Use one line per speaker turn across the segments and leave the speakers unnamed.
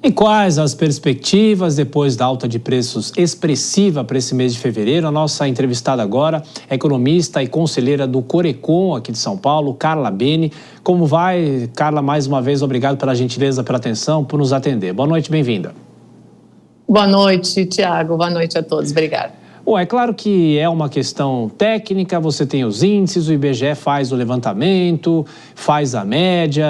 E quais as perspectivas depois da alta de preços expressiva para esse mês de fevereiro? A nossa entrevistada agora é economista e conselheira do Corecon aqui de São Paulo, Carla Bene. Como vai, Carla? Mais uma vez, obrigado pela gentileza, pela atenção, por nos atender. Boa noite, bem-vinda.
Boa noite, Tiago. Boa noite a todos. Obrigada.
Bom, é claro que é uma questão técnica, você tem os índices, o IBGE faz o levantamento, faz a média,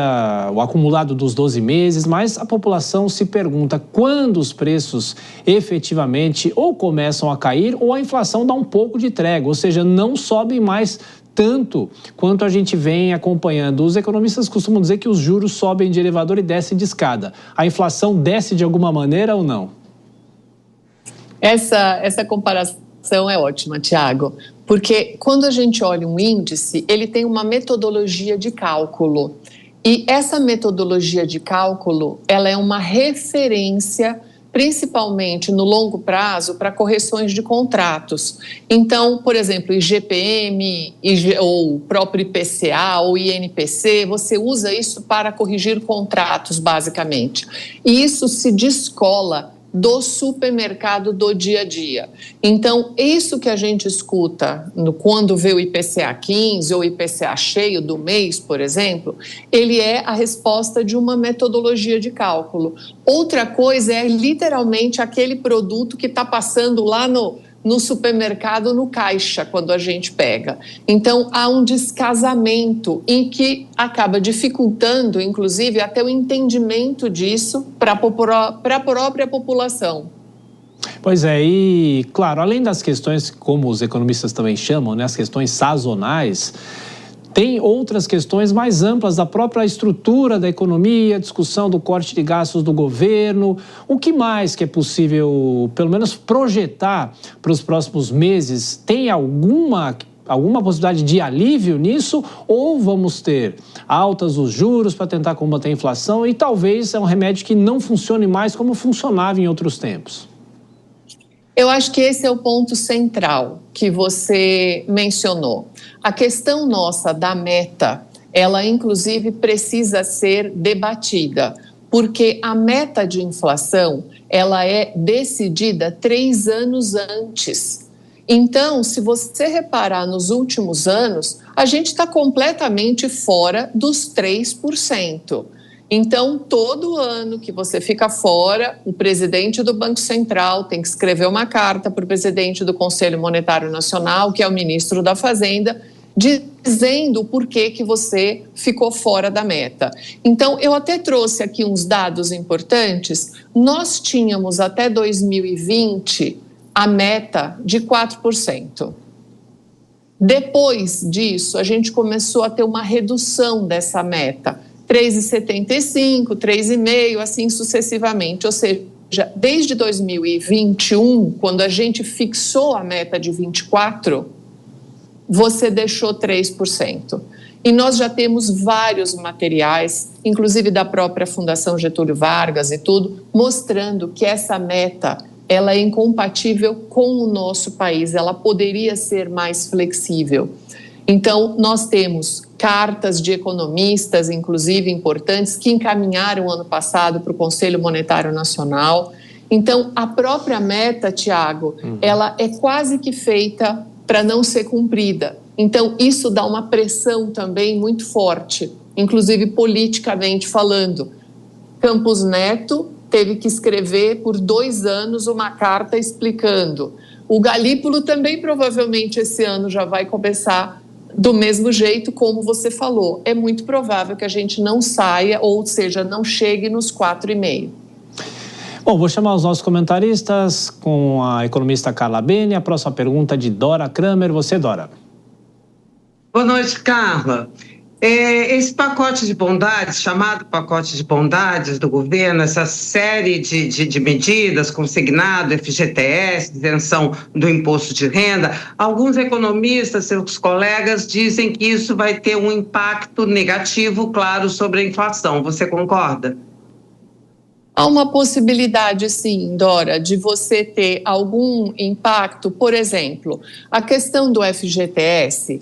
o acumulado dos 12 meses, mas a população se pergunta quando os preços efetivamente ou começam a cair ou a inflação dá um pouco de trégua, ou seja, não sobe mais tanto quanto a gente vem acompanhando. Os economistas costumam dizer que os juros sobem de elevador e descem de escada. A inflação desce de alguma maneira ou não?
Essa comparação é ótima, Tiago, porque quando a gente olha um índice, ele tem uma metodologia de cálculo. E essa metodologia de cálculo, ela é uma referência, principalmente no longo prazo, para correções de contratos. Então, por exemplo, IGPM, ou próprio IPCA ou INPC, você usa isso para corrigir contratos, basicamente. E isso se descola do supermercado do dia a dia. Então, isso que a gente escuta quando vê o IPCA 15 ou IPCA cheio do mês, por exemplo, ele é a resposta de uma metodologia de cálculo. Outra coisa é literalmente aquele produto que está passando lá no supermercado, no caixa, quando a gente pega. Então, há um descasamento em que acaba dificultando, inclusive, até o entendimento disso para a própria população.
Pois é, e claro, além das questões, como os economistas também chamam, né, as questões sazonais, tem outras questões mais amplas da própria estrutura da economia, discussão do corte de gastos do governo. O que mais que é possível, pelo menos, projetar para os próximos meses? Tem alguma possibilidade de alívio nisso? Ou vamos ter altas dos juros para tentar combater a inflação e talvez é um remédio que não funcione mais como funcionava em outros tempos?
Eu acho que esse é o ponto central que você mencionou. A questão nossa da meta, ela inclusive precisa ser debatida, porque a meta de inflação, ela é decidida 3 anos antes. Então, se você reparar nos últimos anos, a gente está completamente fora dos 3%. Então, todo ano que você fica fora, o presidente do Banco Central tem que escrever uma carta para o presidente do Conselho Monetário Nacional, que é o ministro da Fazenda, dizendo o porquê que você ficou fora da meta. Então, eu até trouxe aqui uns dados importantes. Nós tínhamos até 2020 a meta de 4%. Depois disso, a gente começou a ter uma redução dessa meta. 3,75, 3,5, assim sucessivamente. Ou seja, desde 2021, quando a gente fixou a meta de 24, você deixou 3%. E nós já temos vários materiais, inclusive da própria Fundação Getúlio Vargas e tudo, mostrando que essa meta ela é incompatível com o nosso país, ela poderia ser mais flexível. Então, nós temos cartas de economistas, inclusive importantes, que encaminharam ano passado para o Conselho Monetário Nacional. Então, a própria meta, Tiago, ela é quase que feita para não ser cumprida. Então, isso dá uma pressão também muito forte, inclusive politicamente falando. Campos Neto teve que escrever por 2 anos uma carta explicando. O Galípolo também provavelmente esse ano já vai começar do mesmo jeito como você falou. É muito provável que a gente não saia, ou seja, não chegue nos 4,5%.
Bom, vou chamar os nossos comentaristas com a economista Carla Bene. A próxima pergunta de Dora Kramer. Você, Dora.
Boa noite, Carla. Esse pacote de bondades, chamado pacote de bondades do governo, essa série de medidas, consignado, FGTS, isenção do imposto de renda, alguns economistas, seus colegas, dizem que isso vai ter um impacto negativo, claro, sobre a inflação. Você concorda?
Há uma possibilidade, sim, Dora, de você ter algum impacto. Por exemplo, a questão do FGTS,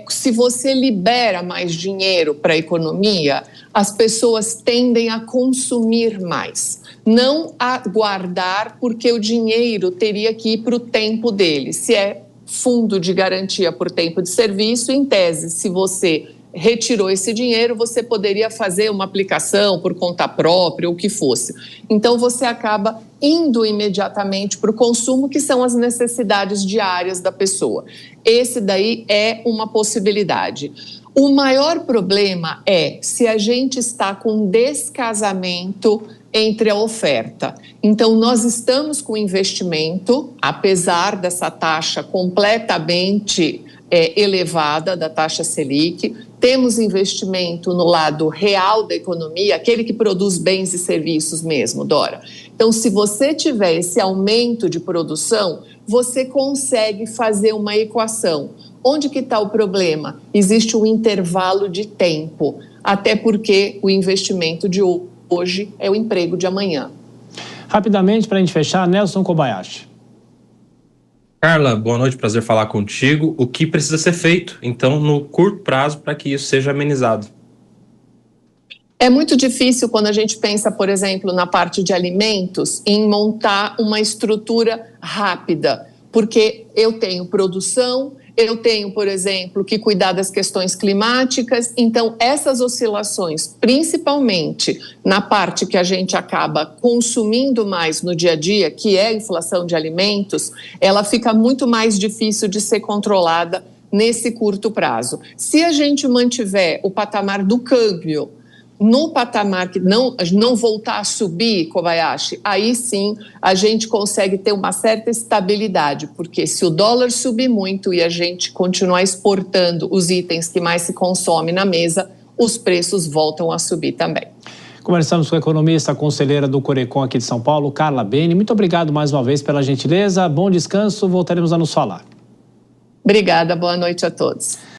Se você libera mais dinheiro para a economia, as pessoas tendem a consumir mais, não a guardar, porque o dinheiro teria que ir para o tempo dele. Se é fundo de garantia por tempo de serviço, em tese, se você retirou esse dinheiro, você poderia fazer uma aplicação por conta própria ou o que fosse. Então, você acaba indo imediatamente para o consumo, que são as necessidades diárias da pessoa. Esse daí é uma possibilidade. O maior problema é se a gente está com descasamento entre a oferta. Então, nós estamos com investimento, apesar dessa taxa completamente elevada da taxa Selic, temos investimento no lado real da economia, aquele que produz bens e serviços mesmo, Dora. Então, se você tiver esse aumento de produção, você consegue fazer uma equação. Onde que está o problema? Existe um intervalo de tempo, até porque o investimento de hoje é o emprego de amanhã.
Rapidamente, para a gente fechar, Nelson Kobayashi.
Carla, boa noite, prazer falar contigo. O que precisa ser feito, então, no curto prazo, para que isso seja amenizado?
É muito difícil quando a gente pensa, por exemplo, na parte de alimentos, em montar uma estrutura rápida, porque eu tenho produção, eu tenho, por exemplo, que cuidar das questões climáticas. Então, essas oscilações, principalmente na parte que a gente acaba consumindo mais no dia a dia, que é a inflação de alimentos, ela fica muito mais difícil de ser controlada nesse curto prazo. Se a gente mantiver o patamar do câmbio no patamar que não voltar a subir, Kobayashi, aí sim a gente consegue ter uma certa estabilidade, porque se o dólar subir muito e a gente continuar exportando os itens que mais se consomem na mesa, os preços voltam a subir também.
Conversamos com a economista, conselheira do Corecon aqui de São Paulo, Carla Bene. Muito obrigado mais uma vez pela gentileza, bom descanso, voltaremos a nos falar.
Obrigada, boa noite a todos.